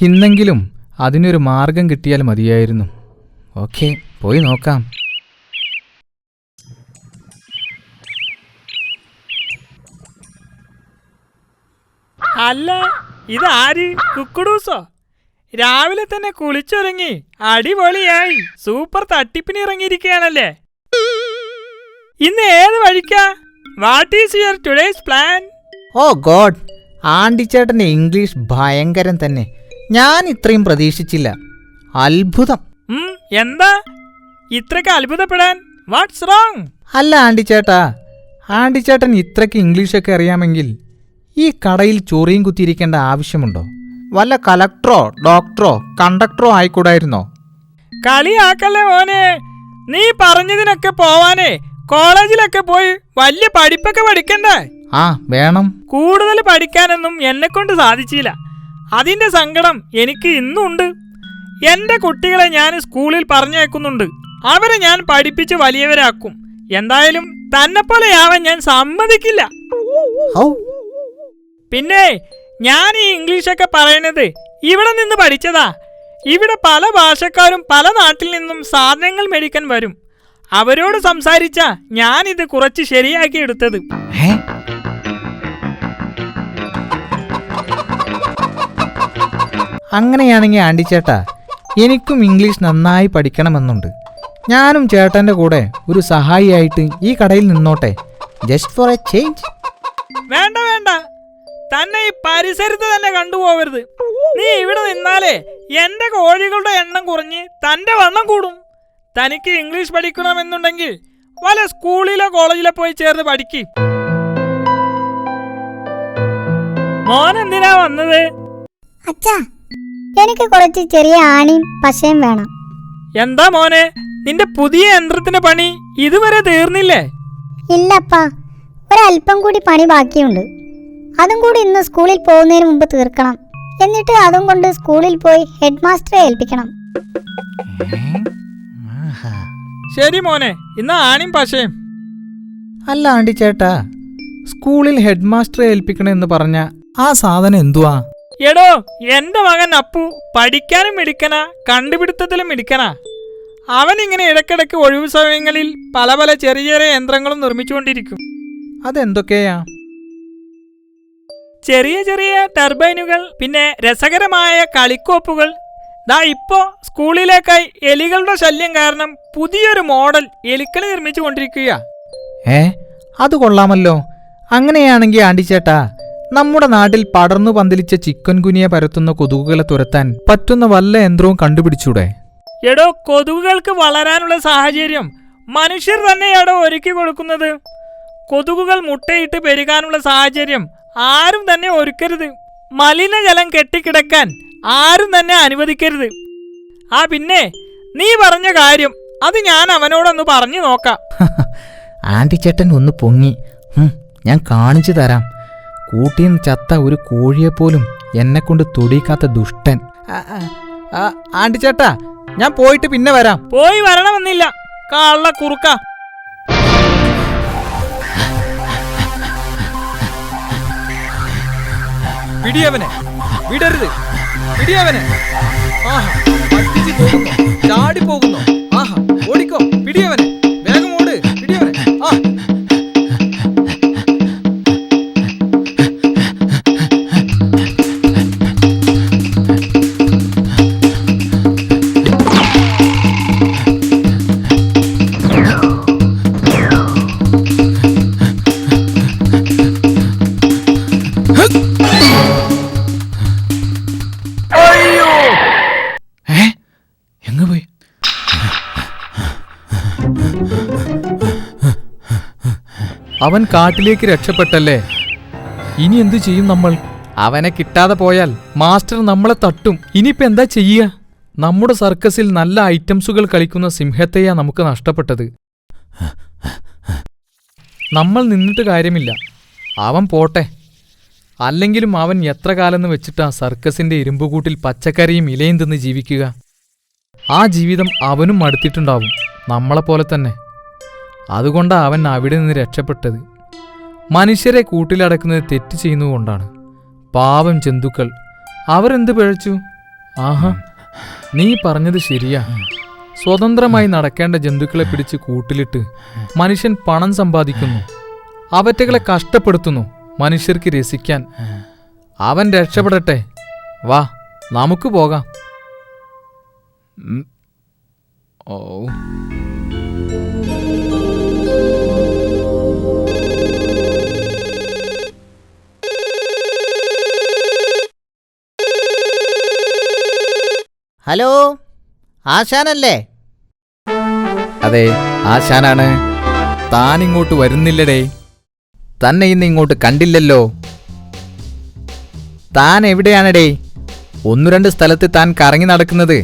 ഇന്നെങ്കിലും അതിനൊരു മാർഗം കിട്ടിയാൽ മതിയായിരുന്നു. ഓക്കെ, പോയി നോക്കാം. അല്ല, ഇതാര്? കുക്കുടൂസോ? രാവിലെ തന്നെ കുളിച്ചൊരുങ്ങി അടിപൊളിയായി സൂപ്പർ തട്ടിപ്പിന് ഇറങ്ങിയിരിക്കുകയാണല്ലേ. ഇന്ന് ഏത് വഴിക്കാ? What is your today's plan? Oh god, ആണ്ടിച്ചേട്ടൻ്റെ ഇംഗ്ലീഷ് ഭയങ്കരം തന്നെ. ഞാൻ ഇത്രയും പ്രതീക്ഷിച്ചില്ല. അത്ഭുതം. എന്താ ഇത്രയ്ക്ക് അത്ഭുതപ്പെടാൻ? What's wrong? അല്ല ആണ്ടിച്ചേട്ടാ, ആണ്ടിച്ചേട്ടൻ ഇത്രയ്ക്ക് ഇംഗ്ലീഷൊക്കെ അറിയാമെങ്കിൽ ഈ കടയിൽ ചൊറിയും കുത്തിയിരിക്കേണ്ട ആവശ്യമുണ്ടോ? വല്ല കലക്ടറോ ഡോക്ടറോ കണ്ടക്ടറോ ആയിക്കൂടായിരുന്നോ? കളിയാക്കല്ലേ മോനെ. നീ പറഞ്ഞതിനൊക്കെ പോവാനേ കോളേജിലൊക്കെ പോയി വലിയ പഠിപ്പൊക്കെ പഠിക്കണ്ടേ? വേണം. കൂടുതൽ പഠിക്കാനൊന്നും എന്നെക്കൊണ്ട് സാധിച്ചില്ല. അതിന്റെ സങ്കടം എനിക്ക് ഇന്നുണ്ട്. എന്റെ കുട്ടികളെ ഞാൻ സ്കൂളിൽ പറഞ്ഞേക്കുന്നുണ്ട്. അവരെ ഞാൻ പഠിപ്പിച്ച് വലിയവരാക്കും. എന്തായാലും തന്നെപ്പോലെയാവാൻ ഞാൻ സമ്മതിക്കില്ല. പിന്നെ ഞാൻ ഈ ഇംഗ്ലീഷൊക്കെ പറയുന്നത് ഇവിടെ നിന്ന് പഠിച്ചതാ. ഇവിടെ പല ഭാഷക്കാരും പല നാട്ടിൽ നിന്നും സാധനങ്ങൾ മേടിക്കാൻ വരും. അവരോട് സംസാരിച്ചാ ഞാനിത് കുറച്ച് ശരിയാക്കി എടുത്തത്. അങ്ങനെയാണെങ്കിൽ ആണ്ടിച്ചേട്ടാ, എനിക്കും ഇംഗ്ലീഷ് നന്നായി പഠിക്കണമെന്നുണ്ട്. ഞാനും ചേട്ടൻ്റെ കൂടെ ഒരു സഹായിയായിട്ട് ഈ കടയിൽ നിന്നോട്ടെ, ജസ്റ്റ് ഫോർ എ ചേഞ്ച്. വേണ്ട വേണ്ട, തന്നെ ഈ പരിസരത്ത് തന്നെ കണ്ടുപോകരുത്. നീ ഇവിടെ നിന്നാലേ എന്റെ കോഴികളുടെ എണ്ണം കുറഞ്ഞ് തന്റെ വണ്ണം കൂടും. തനിക്ക് ഇംഗ്ലീഷ് പഠിക്കണമെന്നുണ്ടെങ്കിൽ വല്ല സ്കൂളിലോ കോളേജിലോ പോയി ചേർന്ന് പഠിക്ക്. മോൻ എന്തിനാ വന്നത്? അച്ഛാ, എനിക്ക് കുറച്ച് ചെറിയ ആണിയും പശയും വേണം. എന്താ മോനെ, നിന്റെ പുതിയ യന്ത്രത്തിന്റെ പണി ഇതുവരെ തീർന്നില്ലേ? ഇല്ലപ്പാ, ഒരല്പം കൂടി പണി ബാക്കിയുണ്ട്. അതും കൂടി ഇന്ന് സ്കൂളിൽ പോകുന്നതിന് മുമ്പ് തീർക്കണം. എന്നിട്ട് അതും കൊണ്ട് സ്കൂളിൽ പോയി ഹെഡ് മാസ്റ്ററെ ഏൽപ്പിക്കണം. ശരി മോനെ, ഇന്ന് ആണിയും പശയും. അല്ല ആണ്ടിച്ചേട്ടാ, സ്കൂളിൽ ഹെഡ് മാസ്റ്ററെ ഏൽപ്പിക്കണമെന്ന് പറഞ്ഞ ആ സാധനം എന്തുവാ? എടോ, എന്റെ മകൻ അപ്പു പഠിക്കാനും മിടുക്കനാ, കണ്ടുപിടുത്തത്തിലും മിടുക്കനാ. അവനിങ്ങനെ ഇടയ്ക്കിടയ്ക്ക് ഒഴിവു സമയങ്ങളിൽ പല പല ചെറിയ ചെറിയ യന്ത്രങ്ങളും നിർമ്മിച്ചുകൊണ്ടിരിക്കും. അതെന്തൊക്കെയാ? ചെറിയ ചെറിയ ടർബൈനുകൾ, പിന്നെ രസകരമായ കളിക്കോപ്പുകൾ. ദാ ഇപ്പോ സ്കൂളിലേക്കായി എലികളുടെ ശല്യം കാരണം പുതിയൊരു മോഡൽ എലിക്കളി നിർമ്മിച്ചു കൊണ്ടിരിക്കുക. അത് കൊള്ളാമല്ലോ. അങ്ങനെയാണെങ്കിൽ ആണ്ടിച്ചേട്ടാ, നമ്മുടെ നാട്ടിൽ പടർന്നു പന്തലിച്ച ചിക്കൻ ഗുനിയ പരത്തുന്ന കൊതുകുകളെ തുരത്താൻ പറ്റുന്ന വല്ല യന്ത്രവും കണ്ടുപിടിച്ചൂടെ? എടോ, കൊതുകുകൾക്ക് വളരാനുള്ള സാഹചര്യം മനുഷ്യർ തന്നെയാടോ ഒരുക്കി കൊടുക്കുന്നത്. കൊതുകുകൾ മുട്ടയിട്ട് പെരുകാനുള്ള സാഹചര്യം ആരും തന്നെ ഒരുക്കരുത്. മലിനജലം കെട്ടിക്കിടക്കാൻ ആരും തന്നെ അനുവദിക്കരുത്. പിന്നെ നീ പറഞ്ഞ കാര്യം അത് ഞാൻ അവനോടൊന്ന് പറഞ്ഞു നോക്കാം. ആണ്ടിച്ചേട്ടൻ ഒന്ന് പൊങ്ങി. ഞാൻ കാണിച്ചു തരാം. കൂട്ടിന്ന് ചത്ത ഒരു കോഴിയെപ്പോലും എന്നെക്കൊണ്ട് തൊടിക്കാത്ത ദുഷ്ടൻ. ആണ്ടിച്ചേട്ടാ, ഞാൻ പോയിട്ട് പിന്നെ വരാം. പോയി വരണമെന്നില്ല, കള്ള കുറുക്ക. പിടിയവനെ, വിടരുത്, പിടിയവനെ. പറ്റിച്ചു പോകുന്നു, ചാടി പോകുന്നു. ഓടിക്കോ, പിടിയവനെ, വേഗം ഓട്, പിടിയവനെ. അവൻ കാട്ടിലേക്ക് രക്ഷപ്പെട്ടല്ലേ. ഇനി എന്തു ചെയ്യും നമ്മൾ? അവനെ കിട്ടാതെ പോയാൽ മാസ്റ്റർ നമ്മളെ തട്ടും. ഇനിയിപ്പോൾ എന്താ ചെയ്യുക? നമ്മുടെ സർക്കസിൽ നല്ല ഐറ്റംസുകൾ കളിക്കുന്ന സിംഹത്തെയാ നമുക്ക് നഷ്ടപ്പെട്ടത്. നമ്മൾ നിന്നിട്ട് കാര്യമില്ല, അവൻ പോട്ടെ. അല്ലെങ്കിലും അവൻ എത്ര കാലമെന്ന് വെച്ചിട്ടാ സർക്കസിന്റെ ഇരുമ്പുകൂട്ടിൽ പച്ചക്കറിയും ഇലയും തിന്ന് ജീവിക്കുക? ആ ജീവിതം അവനും മടുത്തിട്ടുണ്ടാവും, നമ്മളെപ്പോലെ തന്നെ. അതുകൊണ്ടാ അവൻ അവിടെ നിന്ന് രക്ഷപ്പെട്ടത്. മനുഷ്യരെ കൂട്ടിലടക്കുന്നത് തെറ്റ് ചെയ്യുന്നതുകൊണ്ടാണ്. പാവം ജന്തുക്കൾ, അവരെന്ത് പിഴച്ചു? ആഹാ, നീ പറഞ്ഞത് ശരിയാ. സ്വതന്ത്രമായി നടക്കേണ്ട ജന്തുക്കളെ പിടിച്ച് കൂട്ടിലിട്ട് മനുഷ്യൻ പണം സമ്പാദിക്കുന്നു. അവറ്റകളെ കഷ്ടപ്പെടുത്തുന്നു മനുഷ്യർക്ക് രസിക്കാൻ. അവൻ രക്ഷപ്പെടട്ടെ. വാ, നമുക്ക് പോകാം. ഓ, ഹലോ, ആശാനല്ലേ? അതെ, ആശാനാണ്. താൻ ഇങ്ങോട്ട് വരുന്നില്ലടേ. തന്നെ ഇന്ന് ഇങ്ങോട്ട് കണ്ടില്ലല്ലോ. താൻ എവിടെയാണടേ? 1-2 സ്ഥലത്ത് താൻ കറങ്ങി നടക്കുന്നത്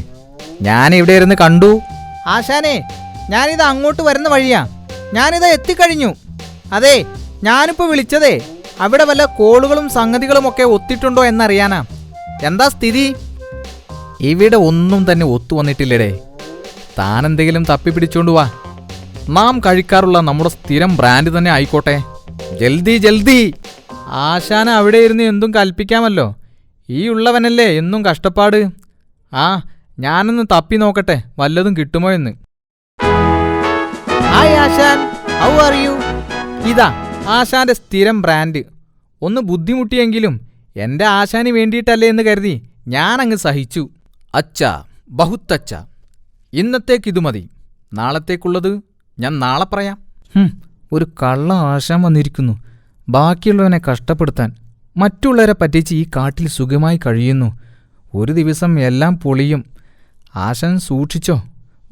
ഞാൻ ഇവിടെ ഇരുന്ന് കണ്ടു. ആശാനെ, ഞാനിത് അങ്ങോട്ട് വരുന്ന വഴിയാ. ഞാനിത് എത്തിക്കഴിഞ്ഞു. അതെ, ഞാനിപ്പോൾ വിളിച്ചതേ അവിടെ വല്ല കോളുകളും സംഗതികളും ഒക്കെ ഒത്തിട്ടുണ്ടോ എന്നറിയാനാ. എന്താ സ്ഥിതി? ഇവിടെ ഒന്നും തന്നെ ഒത്തു വന്നിട്ടില്ലടേ. താൻ എന്തെങ്കിലും തപ്പിപ്പിടിച്ചോണ്ട് വാ. നാം കഴിക്കാറുള്ള നമ്മുടെ സ്ഥിരം ബ്രാൻഡ് തന്നെ ആയിക്കോട്ടെ. ജൽദി ജൽദി. ആശാന അവിടെ ഇരുന്ന് എന്തും കൽപ്പിക്കാമല്ലോ. ഈ ഉള്ളവനല്ലേ എന്നും കഷ്ടപ്പാട്. ആ, ഞാനൊന്ന് തപ്പി നോക്കട്ടെ വല്ലതും കിട്ടുമോ എന്ന്. Hi Asan, how are you? ഇതാ ആശാന്റെ സ്ഥിരം ബ്രാൻഡ്. ഒന്ന് ബുദ്ധിമുട്ടിയെങ്കിലും എൻ്റെ ആശാന് വേണ്ടിയിട്ടല്ലേ എന്ന് കരുതി ഞാനങ്ങ് സഹിച്ചു. അച്ഛാ, ബഹുത്തച്ഛ. ഇന്നത്തേക്കിത് മതി. നാളത്തേക്കുള്ളത് ഞാൻ നാളെ പറയാം. ഒരു കള്ള ആശാൻ വന്നിരിക്കുന്നു ബാക്കിയുള്ളവനെ കഷ്ടപ്പെടുത്താൻ. മറ്റുള്ളവരെ പറ്റിച്ച് ഈ കാട്ടിൽ സുഖമായി കഴിയുന്നു. ഒരു ദിവസം എല്ലാം പൊളിയും. ആശാൻ സൂക്ഷിച്ചോ,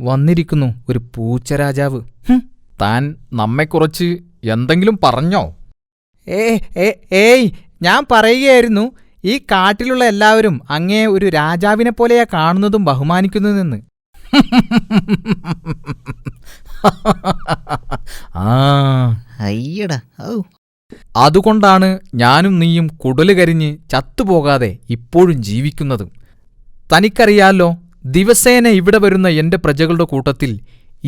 വന്നിരിക്കുന്നു ഒരു പൂച്ചരാജാവ്. താൻ നമ്മെക്കുറിച്ച് എന്തെങ്കിലും പറഞ്ഞോ? ഏയ്, ഞാൻ പറയുകയായിരുന്നു, ഈ കാട്ടിലുള്ള എല്ലാവരും അങ്ങേ ഒരു രാജാവിനെ പോലെയാ കാണുന്നതും ബഹുമാനിക്കുന്നതെന്ന്. അയ്യടാ. അതുകൊണ്ടാണ് ഞാനും നീയും കുടല് കരിഞ്ഞ് ചത്തുപോകാതെ ഇപ്പോഴും ജീവിക്കുന്നത്. തനിക്കറിയാലോ, ദിവസേന ഇവിടെ വരുന്ന എന്റെ പ്രജകളുടെ കൂട്ടത്തിൽ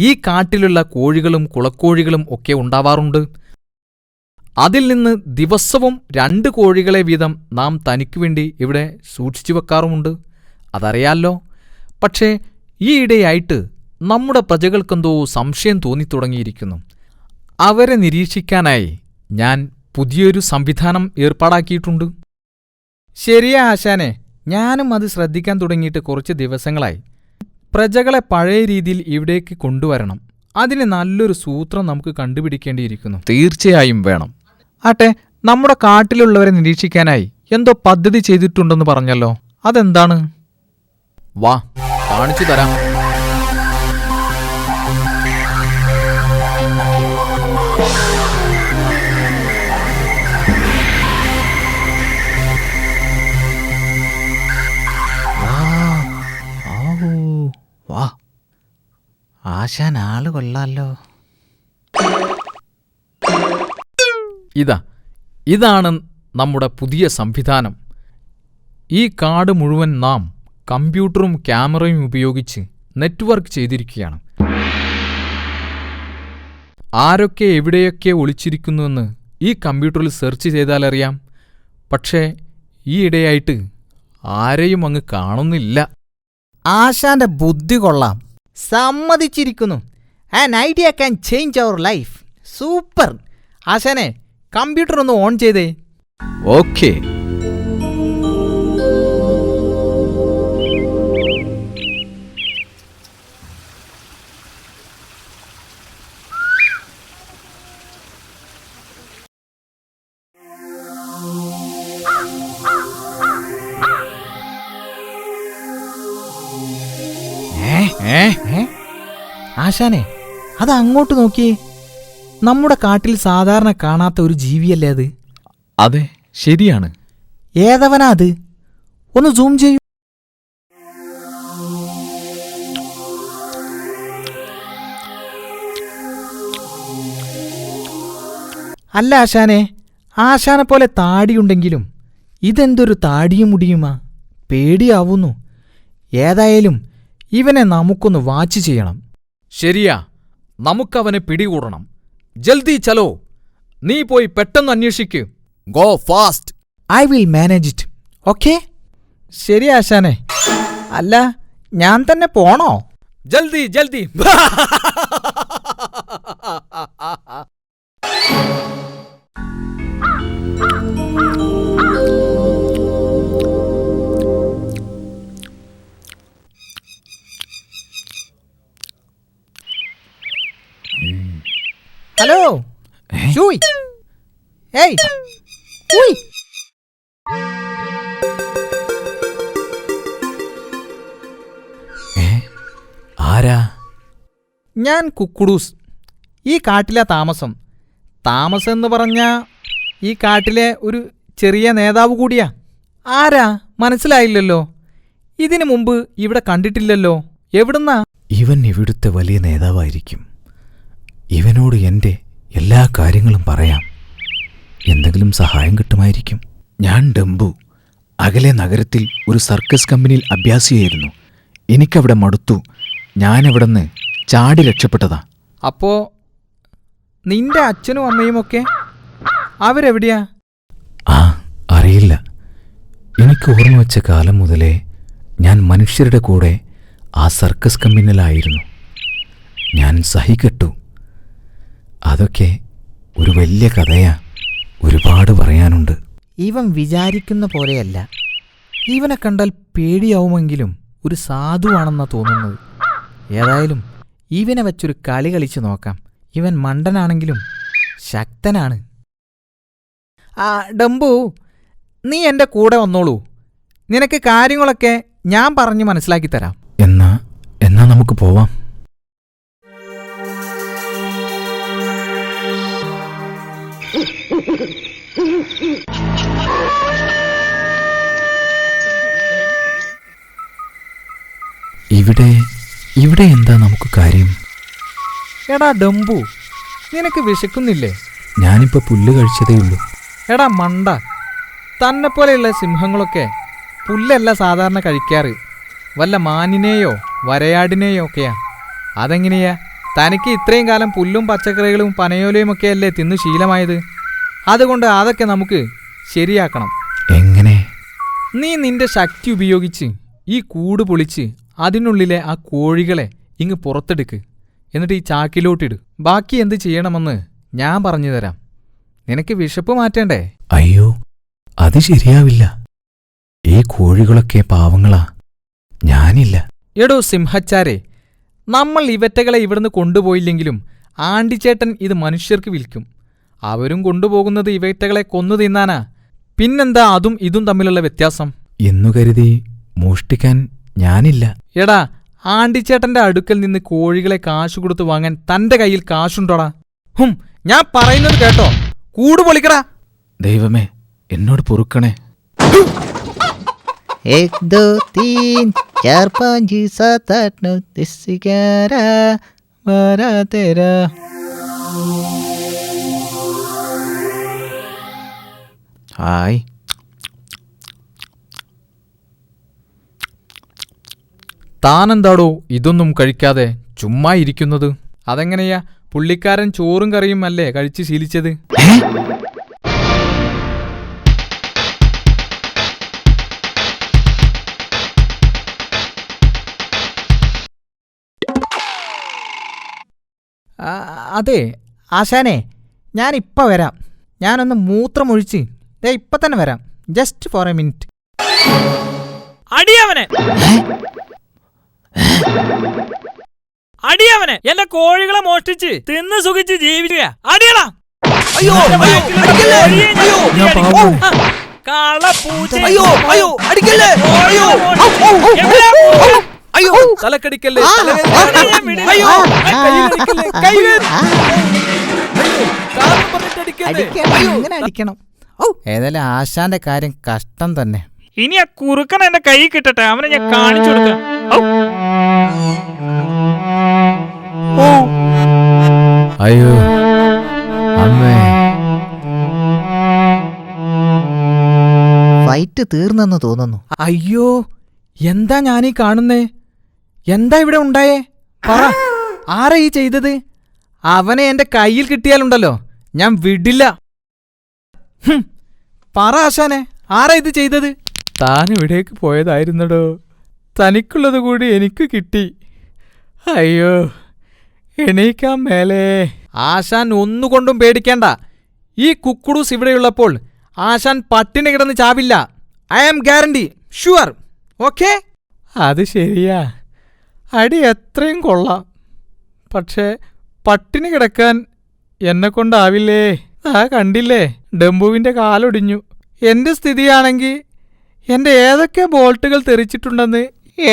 ഈ കാട്ടിലുള്ള കോഴികളും കുളക്കോഴികളും ഒക്കെ ഉണ്ടാവാറുണ്ട്. അതിൽ നിന്ന് ദിവസവും 2 കോഴികളെ വീതം നാം തനിക്കുവേണ്ടി ഇവിടെ സൂക്ഷിച്ചു വെക്കാറുമുണ്ട്. അതറിയാലോ. പക്ഷേ ഈയിടെയായിട്ട് നമ്മുടെ പ്രജകൾക്കെന്തോ സംശയം തോന്നിത്തുടങ്ങിയിരിക്കുന്നു. അവരെ നിരീക്ഷിക്കാനായി ഞാൻ പുതിയൊരു സംവിധാനം ഏർപ്പാടാക്കിയിട്ടുണ്ട്. ശരിയാ ആശാനെ, ഞാനും അത് ശ്രദ്ധിക്കാൻ തുടങ്ങിയിട്ട് കുറച്ച് ദിവസങ്ങളായി. പ്രജകളെ പഴയ രീതിയിൽ ഇവിടേക്ക് കൊണ്ടുവരണം. അതിന് നല്ലൊരു സൂത്രം നമുക്ക് കണ്ടുപിടിക്കേണ്ടിയിരിക്കുന്നു. തീർച്ചയായും വേണം. ആട്ടെ, നമ്മുടെ കാട്ടിലുള്ളവരെ നിരീക്ഷിക്കാനായി എന്തോ പദ്ധതി ചെയ്തിട്ടുണ്ടെന്ന് പറഞ്ഞല്ലോ, അതെന്താണ്? വാ, കാണിച്ചു തരാം. വാ, ആശാൻ ആള് കൊള്ളാലോ. ഇതാണ് നമ്മുടെ പുതിയ സംവിധാനം. ഈ കാട് മുഴുവൻ നാം കമ്പ്യൂട്ടറും ക്യാമറയും ഉപയോഗിച്ച് നെറ്റ്വർക്ക് ചെയ്തിരിക്കുകയാണ്. ആരൊക്കെ എവിടെയൊക്കെ ഒളിച്ചിരിക്കുന്നുവെന്ന് ഈ കമ്പ്യൂട്ടറിൽ സെർച്ച് ചെയ്താലറിയാം. പക്ഷേ ഈയിടെയായിട്ട് ആരെയും അങ്ങ് കാണുന്നില്ല. ആശാന്റെ ബുദ്ധി കൊള്ളാം, സമ്മതിച്ചിരിക്കുന്നു. An idea can change our life. Super. ആശാനെ, കമ്പ്യൂട്ടർ ഒന്ന് ഓൺ ചെയ്തേ. ഓക്കേ. ആശാനെ, അത് അങ്ങോട്ട് നോക്കിയേ. നമ്മുടെ കാട്ടിൽ സാധാരണ കാണാത്ത ഒരു ജീവിയല്ലേ അത്? അതെ, ശരിയാണ്. ഏതവനാ അത്? ഒന്ന് സൂം ചെയ്യൂ. അല്ല ആശാനെ, ആശാനെ പോലെ താടിയുണ്ടെങ്കിലും ഇതെന്തൊരു താടിയും മുടിയുമാ? പേടിയാവുന്നു. ഏതായാലും ഇവനെ നമുക്കൊന്ന് വാച്ച് ചെയ്യണം. ശരിയാ, നമുക്കവനെ പിടികൂടണം. ജൽദി ചലോ. നീ പോയി പെട്ടെന്ന് അന്വേഷിക്ക്. Go fast. I will manage it. Okay? ശരി ആശാനെ. അല്ല ഞാൻ തന്നെ പോണോ? ജൽദി ജൽദി. ഹലോ ഷൂയ്. ഏയ് ഉയ്. ആരാ? ഞാൻ കുക്കുടൂസ്. ഈ കാട്ടിലെ താമസം. താമസം എന്ന് പറഞ്ഞാൽ ഈ കാട്ടിലെ ഒരു ചെറിയ നേതാവ് കൂടിയാ. ആരാ മനസ്സിലായില്ലല്ലോ. ഇതിനു മുമ്പ് ഇവിടെ കണ്ടിട്ടില്ലല്ലോ. എവിടുന്നാ? ഇവൻ ഇവിടുത്തെ വലിയ നേതാവായിരിക്കും. ഇവനോട് എൻ്റെ എല്ലാ കാര്യങ്ങളും പറയാം. എന്തെങ്കിലും സഹായം കിട്ടുമായിരിക്കും. ഞാൻ ഡംബു. അകലെ നഗരത്തിൽ ഒരു സർക്കസ് കമ്പനിയിൽ അഭ്യാസിയായിരുന്നു. എനിക്കവിടെ മടുത്തു. ഞാനവിടുന്ന് ചാടി രക്ഷപ്പെട്ടതാ. അപ്പോ നിന്റെ അച്ഛനും അമ്മയുമൊക്കെ അവരെവിടെയാ? ആ, അറിയില്ല. എനിക്ക് ഓർമ്മ വെച്ച കാലം മുതലേ ഞാൻ മനുഷ്യരുടെ കൂടെ ആ സർക്കസ് കമ്പനിയിലായിരുന്നു. ഞാൻ സഹികെട്ടു. അതൊക്കെ ഒരു വലിയ കഥയാ. ഒരുപാട് പറയാനുണ്ട്. ഇവൻ വിചാരിക്കുന്ന പോലെയല്ല. ഇവനെ കണ്ടാൽ പേടിയാവുമെങ്കിലും ഒരു സാധുവാണെന്നാ തോന്നുന്നത്. ഏതായാലും ഇവനെ വെച്ചൊരു കളി കളിച്ചു നോക്കാം. ഇവൻ മണ്ടനാണെങ്കിലും ശക്തനാണ്. ആ ഡംബു, നീ എൻ്റെ കൂടെ വന്നോളൂ. നിനക്ക് കാര്യങ്ങളൊക്കെ ഞാൻ പറഞ്ഞ് മനസ്സിലാക്കി തരാം. എന്നാ നമുക്ക് പോവാം. ഇവിടെ എന്താ നമുക്ക് കാര്യം? എടാ ഡംബു, നിനക്ക് വിശക്കുന്നില്ലേ? ഞാനിപ്പോ പുല്ല് കഴിച്ചതേയുള്ളൂ. എടാ മണ്ട, തന്നെപ്പോലെയുള്ള സിംഹങ്ങളൊക്കെ പുല്ലല്ല സാധാരണ കഴിക്കാറ്. വല്ല മാനിനെയോ വരയാടിനെയോ ഒക്കെയാ. അതെങ്ങനെയാ? തനിക്ക് ഇത്രയും കാലം പുല്ലും പച്ചക്കറികളും പനയോലയുമൊക്കെയല്ലേ തിന്നു ശീലമായത്. അതുകൊണ്ട് അതൊക്കെ നമുക്ക് ശരിയാക്കണം. എങ്ങനെ? നീ നിന്റെ ശക്തി ഉപയോഗിച്ച് ഈ കൂട് പൊളിച്ച് അതിനുള്ളിലെ ആ കോഴികളെ ഇങ്ങ് പുറത്തെടുക്ക്. എന്നിട്ട് ഈ ചാക്കിലോട്ടിട്. ബാക്കി എന്ത് ചെയ്യണമെന്ന് ഞാൻ പറഞ്ഞു തരാം. നിനക്ക് വിശപ്പ് മാറ്റേണ്ടേ? അയ്യോ, അത് ശരിയാവില്ല. ഈ കോഴികളൊക്കെ പാവങ്ങളാ. ഞാനില്ല. എടോ സിംഹച്ചാരെ, നമ്മൾ ഇവറ്റകളെ ഇവിടുന്ന് കൊണ്ടുപോയില്ലെങ്കിലും ആണ്ടിച്ചേട്ടൻ ഇത് മനുഷ്യർക്ക് വിൽക്കും. അവരും കൊണ്ടുപോകുന്നത് ഇവറ്റകളെ കൊന്നു തിന്നാനാ. പിന്നെന്താ അതും ഇതും തമ്മിലുള്ള വ്യത്യാസം? എന്നു കരുതി മോഷ്ടിക്കാൻ ഞാനില്ല. എടാ, ആണ്ടിച്ചേട്ടന്റെ അടുക്കൽ നിന്ന് കോഴികളെ കാശു കൊടുത്ത് വാങ്ങാൻ തന്റെ കയ്യിൽ കാശുണ്ടോടാ? ഞാൻ പറയുന്നത് കേട്ടോ. കൂട് പൊളിക്കടാ. ദൈവമേ, എന്നോട് പൊറുക്കണേ. 1 2 3 4 5 7 8 9 10 11 12 13. ഹായ്. താനെന്താടോ ഇതൊന്നും കഴിക്കാതെ ചുമ്മാ ഇരിക്കുന്നത്? അതെങ്ങനെയാ? പുള്ളിക്കാരൻ ചോറും കറിയും അല്ലേ കഴിച്ച് ശീലിച്ചത്? അതെ ആശാനെ, ഞാനിപ്പോൾ വരാം. ഞാനൊന്ന് മൂത്രമൊഴിച്ച് ഇപ്പം തന്നെ വരാം. Just for a minute. അടിയവനെ അടിയവനെ എന്റെ കോഴികളെ മോഷ്ടിച്ച് തിന്ന് സുഖിച്ച് ജീവിക്കുക. അടിയടാ. തലക്കടിക്കല്ലേ? ഇങ്ങനെ അടിക്കണം. ഏതായാലും ആശാന്റെ കാര്യം കഷ്ടം തന്നെ. ഇനി ആ കുറുക്കൻ എന്റെ കൈ കിട്ടട്ടെ, അവനെ ഞാൻ കാണിച്ചു കൊടുക്കാം. അയ്യോ അമ്മേ. ഫൈറ്റ് തീർന്നെന്ന് തോന്നുന്നു. അയ്യോ, എന്താ ഞാനീ കാണുന്നേ? എന്താ ഇവിടെ ഉണ്ടായേ? പറ, ആരാ ഈ ചെയ്തത്? അവനെ എന്റെ കയ്യിൽ കിട്ടിയാലുണ്ടല്ലോ ഞാൻ വിടില്ല. പറ ആശാനെ, ആരാ ഇത് ചെയ്തത്? താൻ ഇവിടേക്ക് പോയതായിരുന്നടോ. തനിക്കുള്ളത് കൂടി എനിക്ക് കിട്ടി. അയ്യോ, എണീക്കാൻ മേലേ. ആശാൻ ഒന്നുകൊണ്ടും പേടിക്കേണ്ട. ഈ കുക്കുടൂസ് ഇവിടെയുള്ളപ്പോൾ ആശാൻ പട്ടിണി കിടന്ന് ചാവില്ല. I am guarantee, sure. Okay? അത് ശരിയാ, അടി എത്രയും കൊള്ളാം. പക്ഷേ പട്ടിണി കിടക്കാൻ എന്നെക്കൊണ്ടാവില്ലേ. കണ്ടില്ലേ, ഡംബുവിൻ്റെ കാലൊടിഞ്ഞു. എൻ്റെ സ്ഥിതിയാണെങ്കിൽ എൻ്റെ ഏതൊക്കെ ബോൾട്ടുകൾ തെറിച്ചിട്ടുണ്ടെന്ന്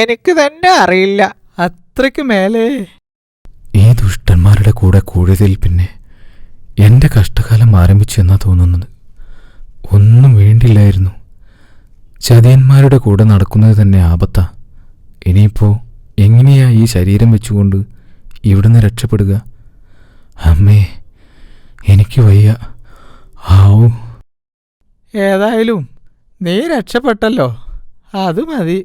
എനിക്ക് തന്നെ അറിയില്ല. അത്രയ്ക്ക് മേലേ. ഈ ദുഷ്ടന്മാരുടെ കൂടെ കൂടിയതിൽ പിന്നെ എൻ്റെ കഷ്ടകാലം ആരംഭിച്ചു എന്നാ തോന്നുന്നത്. ഒന്നും വേണ്ടില്ലായിരുന്നു. ചതിയന്മാരുടെ കൂടെ നടക്കുന്നത് തന്നെ ആപത്താ. ഇനിയിപ്പോൾ എങ്ങനെയാ ഈ ശരീരം വെച്ചുകൊണ്ട് ഇവിടുന്ന് രക്ഷപ്പെടുക? അമ്മേ, എനിക്ക് വയ്യ. ആവൂ. ഏതായാലും നീ രക്ഷപ്പെട്ടല്ലോ, അത് മതി.